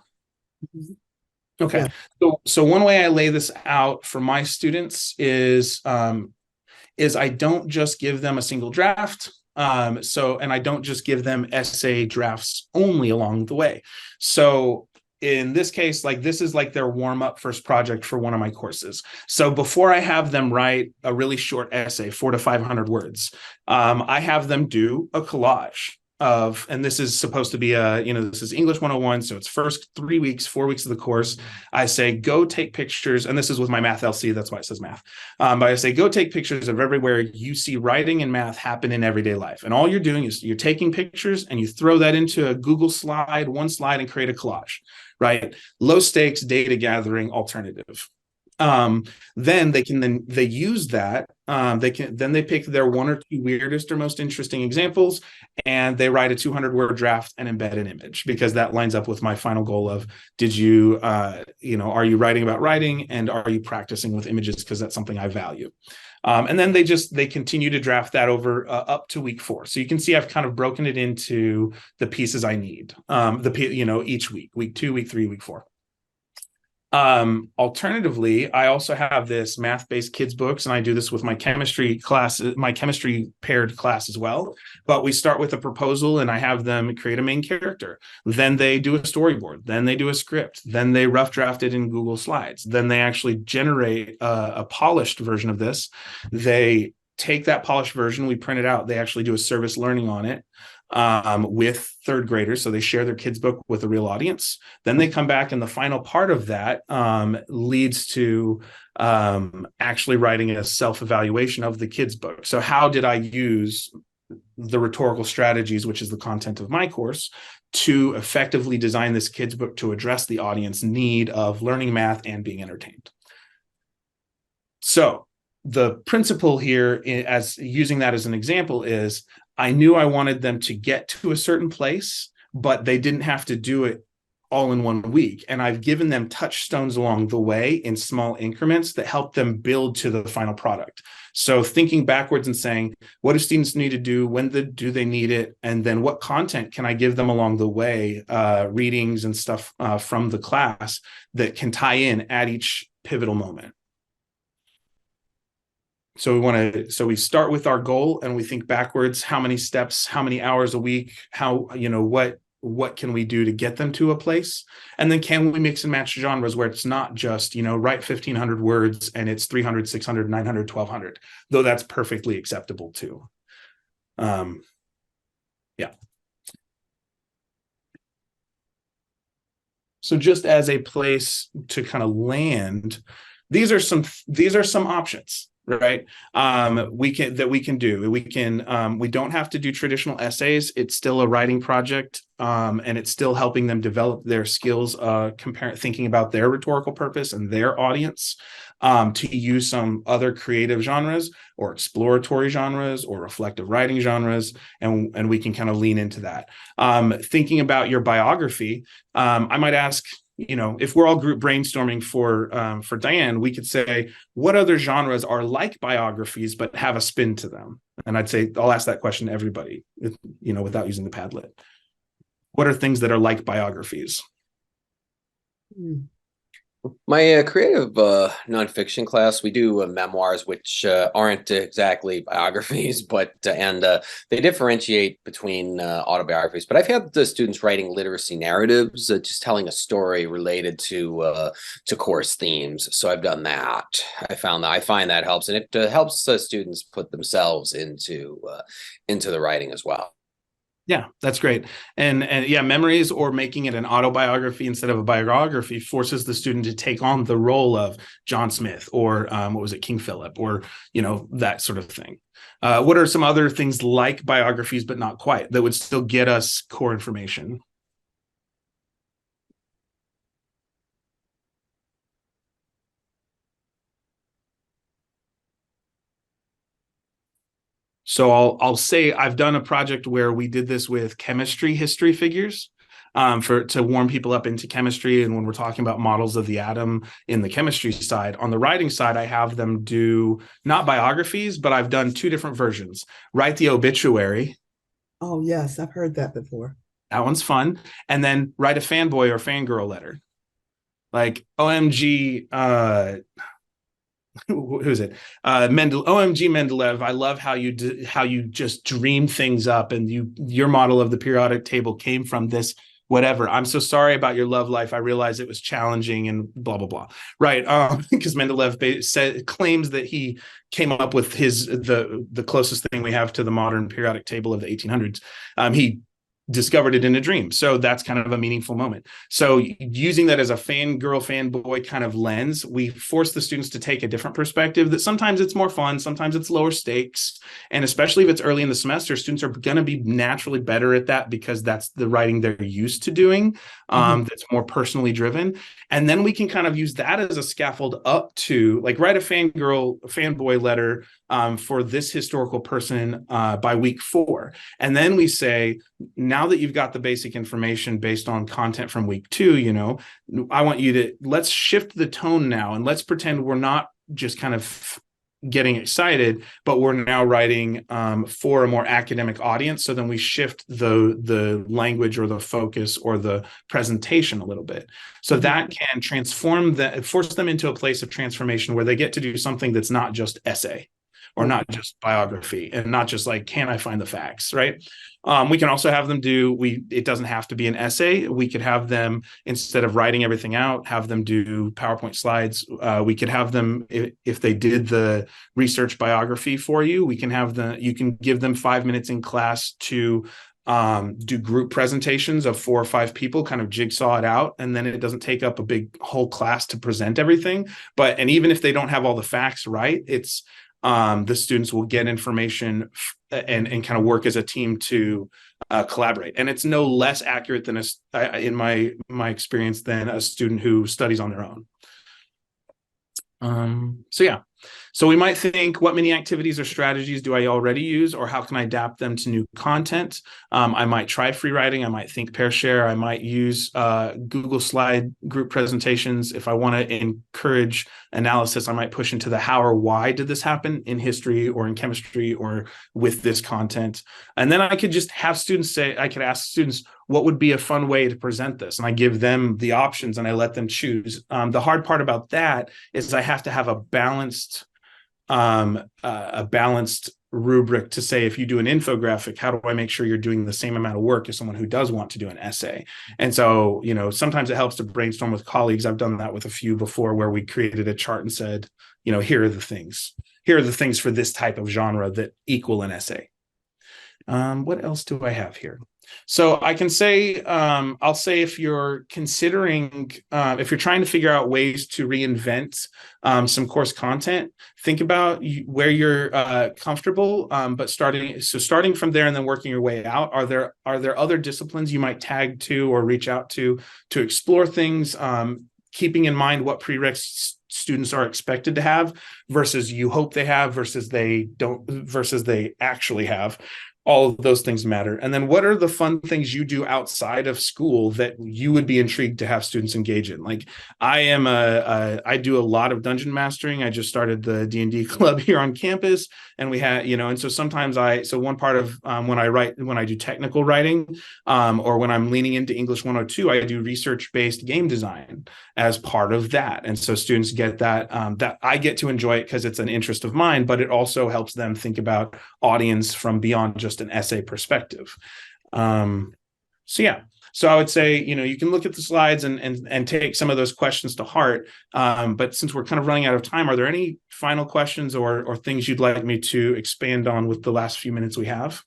Okay. Yeah. So one way I lay this out for my students is I don't just give them a single draft. And I don't just give them essay drafts only along the way. So in this case, this is their warm-up first project for one of my courses. So before I have them write a really short essay, 400 to 500 words, I have them do a collage and this is supposed to be this is English 101. So it's first 3 weeks, 4 weeks of the course. I say, go take pictures. And this is with my math LC. That's why it says math. But I say, go take pictures of everywhere you see writing and math happen in everyday life. And all you're doing is you're taking pictures and you throw that into a Google slide, one slide, and create a collage, right? Low stakes data gathering alternative. Then they use that. They pick their 1 or 2 weirdest or most interesting examples, and they write a 200-word draft and embed an image, because that lines up with my final goal of, are you writing about writing, and are you practicing with images, because that's something I value. And then they continue to draft that over up to week 4. So you can see I've kind of broken it into the pieces I need, each week 2, week 3, week 4. Alternatively, I also have this math-based kids books, and I do this with my chemistry class, my chemistry paired class as well. But we start with a proposal, and I have them create a main character. Then they do a storyboard. Then they do a script. Then they rough draft it in Google Slides. Then they actually generate a polished version of this. They take that polished version, we print it out. They actually do a service learning on it with third graders. So they share their kids' book with a real audience. Then they come back, and the final part of that leads to actually writing a self-evaluation of the kids' book. So how did I use the rhetorical strategies, which is the content of my course, to effectively design this kids' book to address the audience need of learning math and being entertained? So the principle here, as using that as an example, is I knew I wanted them to get to a certain place, but they didn't have to do it all in 1 week. And I've given them touchstones along the way in small increments that help them build to the final product. So thinking backwards and saying, what do students need to do? When do they need it? And then what content can I give them along the way? Readings and stuff from the class that can tie in at each pivotal moment. So we start with our goal, and we think backwards, how many steps, how many hours a week, what can we do to get them to a place? And then can we mix and match genres where it's not just, write 1,500 words and it's 300, 600, 900, 1,200, though that's perfectly acceptable too. Yeah. So just as a place to kind of land, these are some options. right? We can do. We don't have to do traditional essays. It's still a writing project, and it's still helping them develop their skills, thinking about their rhetorical purpose and their audience, to use some other creative genres or exploratory genres or reflective writing genres, and we can kind of lean into that. Thinking about your biography, I might ask, if we're all group brainstorming for Diane, we could say, what other genres are like biographies but have a spin to them? And I'd say, I'll ask that question to everybody, without using the Padlet. What are things that are like biographies? My creative nonfiction class, we do memoirs, which aren't exactly biographies, but they differentiate between autobiographies. But I've had the students writing literacy narratives, just telling a story related to course themes. So I've done that. I find that helps, and it helps students put themselves into the writing as well. Yeah, that's great. And yeah, memories or making it an autobiography instead of a biography forces the student to take on the role of John Smith or King Philip, or that sort of thing. What are some other things like biographies but not quite, that would still get us core information? So I'll say I've done a project where we did this with chemistry history figures, to warm people up into chemistry. And when we're talking about models of the atom in the chemistry side, on the writing side, I have them do not biographies, but I've done two different versions. Write the obituary. Oh, yes, I've heard that before. That one's fun. And then write a fanboy or fangirl letter. Like, OMG, who's it? OMG Mendeleev, I love how you just dream things up, and your model of the periodic table came from this whatever. I'm so sorry about your love life. I realized it was challenging and blah blah blah. Right? Because Mendeleev claims that he came up with the closest thing we have to the modern periodic table of the 1800s. He discovered it in a dream. So that's kind of a meaningful moment. So using that as a fangirl, fanboy kind of lens, we force the students to take a different perspective, that sometimes it's more fun, sometimes it's lower stakes. And especially if it's early in the semester, students are going to be naturally better at that because that's the writing they're used to doing, that's more personally driven. And then we can kind of use that as a scaffold up to, like, write a fanboy letter for this historical person by week 4. And then we say, now that you've got the basic information based on content from week 2, I want you to, let's shift the tone now, and let's pretend we're not just kind of getting excited, but we're now writing for a more academic audience. So then we shift the language or the focus or the presentation a little bit. So that can force them into a place of transformation where they get to do something that's not just essay, or not just biography, and not just like, can I find the facts, right? We can also have them it doesn't have to be an essay. We could have them, instead of writing everything out, have them do PowerPoint slides. We could have them, if they did the research biography for you, you can give them 5 minutes in class to do group presentations of 4 or 5 people, kind of jigsaw it out, and then it doesn't take up a big whole class to present everything. And even if they don't have all the facts right, it's the students will get information and kind of work as a team to collaborate. And it's no less accurate than in my experience, than a student who studies on their own. So we might think, what mini activities or strategies do I already use, or how can I adapt them to new content? I might try free writing. I might think pair share. I might use Google Slide group presentations. If I want to encourage analysis, I might push into the how or why did this happen in history or in chemistry or with this content. And then I could just have students I could ask students, what would be a fun way to present this? And I give them the options and I let them choose. The hard part about that is I have to have a balanced rubric to say, if you do an infographic, how do I make sure you're doing the same amount of work as someone who does want to do an essay? And so, sometimes it helps to brainstorm with colleagues. I've done that with a few before, where we created a chart and said, here are the things for this type of genre that equal an essay. What else do I have here? So I can say, I'll say if you're considering, if you're trying to figure out ways to reinvent some course content, think about where you're comfortable, but starting from there and then working your way out. Are there other disciplines you might tag to or reach out to explore things, keeping in mind what prereqs students are expected to have versus you hope they have versus they don't versus they actually have. All of those things matter. And then what are the fun things you do outside of school that you would be intrigued to have students engage in? Like I do a lot of dungeon mastering. I just started the D&D club here on campus, and we had, and so sometimes one part of when I do technical writing, or when I'm leaning into English 102, I do research-based game design as part of that. And so students get that, that I get to enjoy it because it's an interest of mine, but it also helps them think about audience from beyond just an essay perspective. So I would say, you can look at the slides and take some of those questions to heart. But since we're kind of running out of time, are there any final questions or things you'd like me to expand on with the last few minutes we have?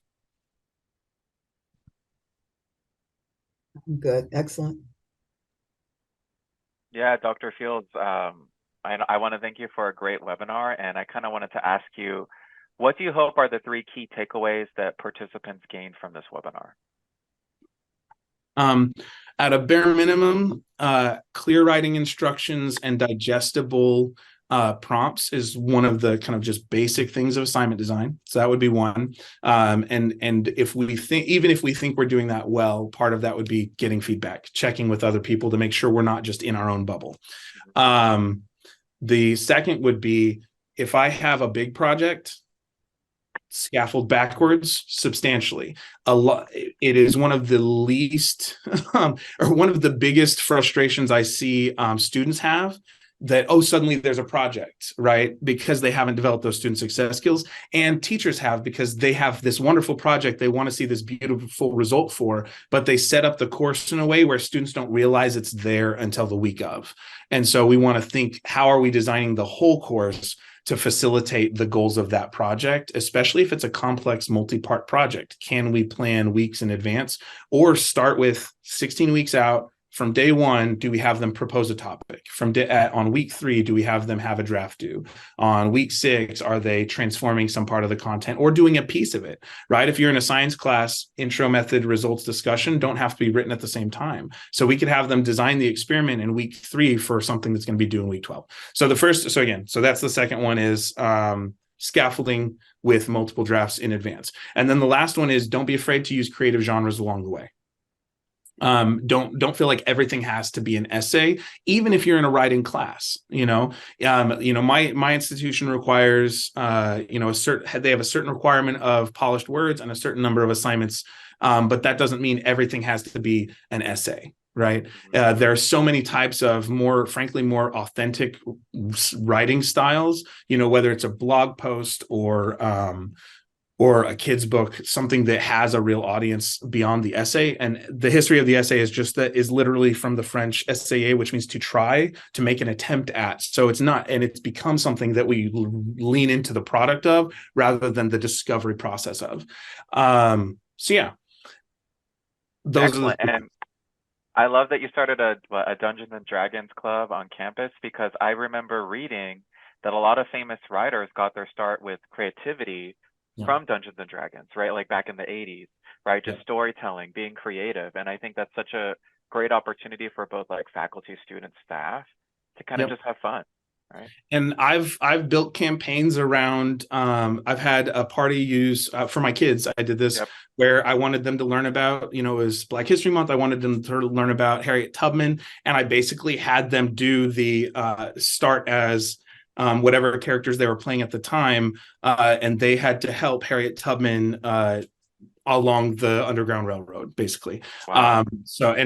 Good, excellent. Yeah, Dr. Fields, I want to thank you for a great webinar, and I kind of wanted to ask you, what do you hope are the 3 key takeaways that participants gained from this webinar? At a bare minimum, clear writing instructions and digestible prompts is one of the kind of just basic things of assignment design. So that would be one. And if we think, even if we think we're doing that well, part of that would be getting feedback, checking with other people to make sure we're not just in our own bubble. The second would be, if I have a big project, scaffold backwards substantially. It is one of the least or one of the biggest frustrations I see students have, that suddenly there's a project, right? Because they haven't developed those student success skills, and teachers have, because they have this wonderful project they want to see this beautiful result for, but they set up the course in a way where students don't realize it's there until the week of. And so we want to think, how are we designing the whole course to facilitate the goals of that project, especially if it's a complex multi-part project? Can we plan weeks in advance, or start with 16 weeks out? From day one, do we have them propose a topic? On week 3, do we have them have a draft due? On week 6, are they transforming some part of the content or doing a piece of it, right? If you're in a science class, intro, method, results, discussion don't have to be written at the same time. So we could have them design the experiment in week 3 for something that's going to be due in week 12. So that's the second one, is scaffolding with multiple drafts in advance. And then the last one is, don't be afraid to use creative genres along the way. Don't feel like everything has to be an essay, even if you're in a writing class. My institution requires they have a certain requirement of polished words and a certain number of assignments, but that doesn't mean everything has to be an essay, right? There are so many types of more authentic writing styles, whether it's a blog post or a kid's book, something that has a real audience beyond the essay. And the history of the essay is literally from the French essayer, which means to try, to make an attempt at. So it's become something that we lean into the product of rather than the discovery process of. Those Excellent. And I love that you started a Dungeons and Dragons club on campus, because I remember reading that a lot of famous writers got their start with creativity from Dungeons and Dragons, right? Like back in the 80s, right? Just storytelling, being creative. And I think that's such a great opportunity for both like faculty, students, staff to kind of just have fun. Right. And I've built campaigns around, I've had a party use for my kids. I did this where I wanted them to learn about, it was Black History Month. I wanted them to learn about Harriet Tubman. And I basically had them do the start as whatever characters they were playing at the time, and they had to help Harriet Tubman along the Underground Railroad, basically. Wow. So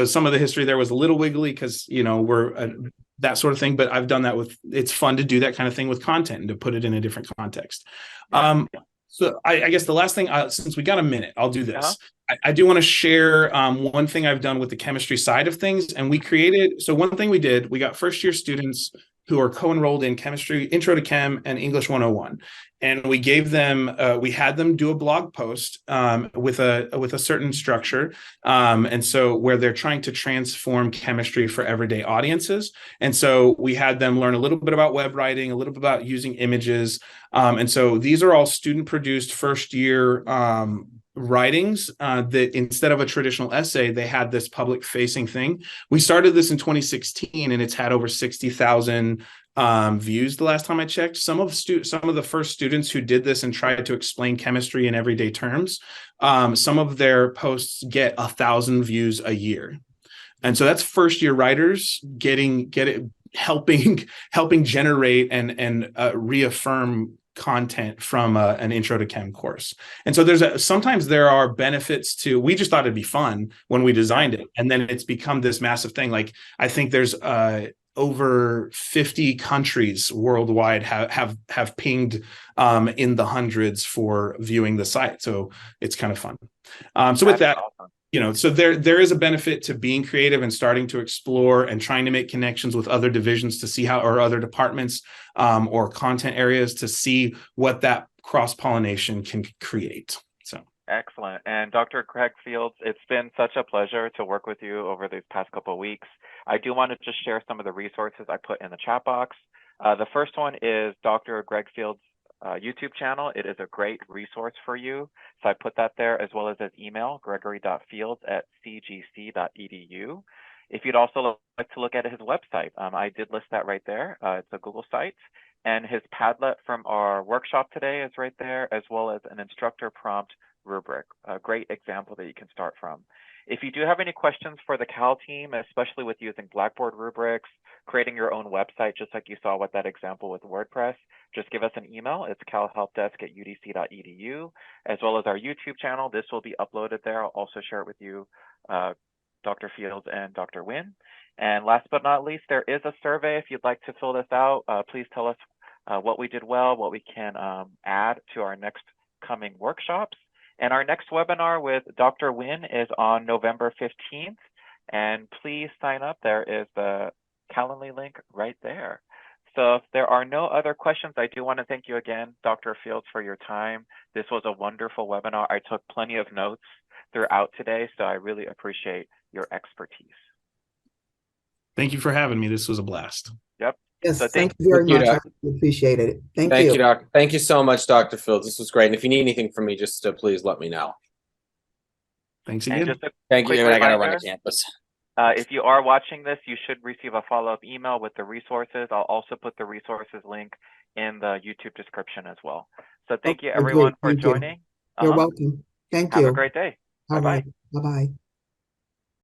some of the history there was a little wiggly because we're that sort of thing, but I've done that it's fun to do that kind of thing with content and to put it in a different context. So I guess the last thing, since we got a minute, I'll do this. I do want to share one thing I've done with the chemistry side of things. And one thing we did, we got first year students who are co-enrolled in chemistry, intro to chem, and English 101. And we gave them, we had them do a blog post with a certain structure. And so where they're trying to transform chemistry for everyday audiences. And so we had them learn a little bit about web writing, a little bit about using images. And so these are all student produced first year writings that instead of a traditional essay, they had this public facing thing. We started this in 2016 and it's had over 60,000 views the last time I checked. Some of the first students who did this and tried to explain chemistry in everyday terms, some of their posts get 1,000 views a year. And so that's first year writers helping generate and reaffirm content from an intro to chem course. And so sometimes there are benefits to, we just thought it'd be fun when we designed it. And then it's become this massive thing. Like, I think there's over 50 countries worldwide have pinged in the hundreds for viewing the site. So it's kind of fun. So with that, awesome. So there is a benefit to being creative and starting to explore and trying to make connections with other divisions to see how, or other departments or content areas to see what that cross-pollination can create. So excellent. And Dr. Gregg Fields, it's been such a pleasure to work with you over these past couple of weeks. I do want to just share some of the resources I put in the chat box. The first one is Dr. Gregg Fields' YouTube channel. It is a great resource for you. So I put that there, as well as his email, gregory.fields@cgc.edu. If you'd also like to look at his website, I did list that right there. It's a Google site. And his Padlet from our workshop today is right there, as well as an instructor prompt rubric, a great example that you can start from. If you do have any questions for the CAL team, especially with using Blackboard rubrics, creating your own website, just like you saw with that example with WordPress, just give us an email. It's calhelpdesk@udc.edu, as well as our YouTube channel. This will be uploaded there. I'll also share it with you, Dr. Fields and Dr. Nguyen. And last but not least, there is a survey. If you'd like to fill this out, please tell us what we did well, what we can add to our next coming workshops. And our next webinar with Dr. Nguyen is on November 15th. And please sign up. There is the Calendly link right there. So if there are no other questions, I do want to thank you again, Dr. Fields, for your time. This was a wonderful webinar. I took plenty of notes throughout today, so I really appreciate your expertise. Thank you for having me. This was a blast. Yep. Yes, so thank you very much. I appreciate it. Thank you, Doc. Thank you so much, Dr. Fields. This was great. And if you need anything from me, just please let me know. Thanks again. Thank you. I got to run a campus. If you are watching this, you should receive a follow-up email with the resources. I'll also put the resources link in the YouTube description as well. So thank you, everyone, for joining. You're welcome. Thank you. Have a great day. All right. Bye-bye.